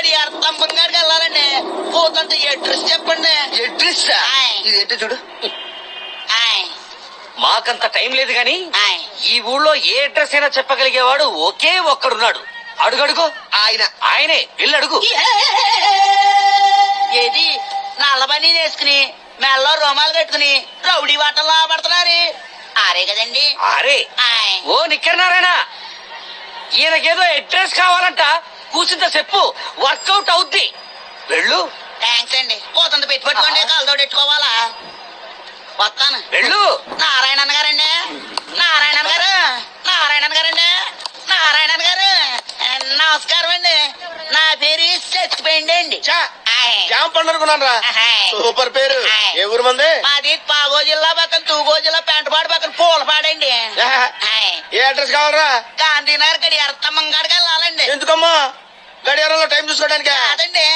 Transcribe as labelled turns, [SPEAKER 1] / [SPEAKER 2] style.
[SPEAKER 1] గడియార స్తంభం కాడికి వెళ్ళాలండి. పోతుంట అడ్రస్ చెప్పండి.
[SPEAKER 2] అడ్రస్ ఇది ఏంటో చూడు.
[SPEAKER 3] మాకంత టైం లేదు గాని ఈ ఊళ్ళో ఏ అడ్రస్ అయినా చెప్పగలిగేవాడు ఒకే ఒక్కడున్నాడు. అడుగడుగు. ఆయనే వెళ్ళి అడుగు.
[SPEAKER 1] ఏది నల్లబని వేసుకుని మెల్లో రోమాలు కట్టుకుని రౌడీ వాటల్లో పడుతున్నారు. ఆరే కదండి.
[SPEAKER 3] ఆరే. ఓ నిక్కరనారాయణ, ఈయనకేదో అడ్రస్ కావాలంట. కూర్చుంటే చెప్పు, వర్కౌట్ అవుద్ది. వెళ్ళు.
[SPEAKER 1] థ్యాంక్స్ అండి. పోతుంది పెట్టి పెట్టుకోండి, కాలుతో పెట్టుకోవాలా. వస్తాను.
[SPEAKER 3] వెళ్ళు.
[SPEAKER 1] నారాయణన్ గారండి. నారాయణన్ గారు. నారాయణన్ గారండి. నారాయణన్ గారు నమస్కారం అండి. నా పేరు చచ్చిపోయింది అండి.
[SPEAKER 2] జామ పండు అనుకున్నాను రా. సూపర్ పేరు. ఏ ఊరు మంది?
[SPEAKER 1] మాది పాగో జిల్లా పక్కన తూగో జిల్లా పెంటపాడు పక్కన పూలపాడండి.
[SPEAKER 2] ఏ అడ్రస్ కావాలరా?
[SPEAKER 1] గాంధీనగర్ గడియార స్తంభం కాడికి వెళ్ళాలండి.
[SPEAKER 2] ఎందుకమ్మా? గడియారంలో టైం చూసుకోవడానికి
[SPEAKER 1] కాదండి,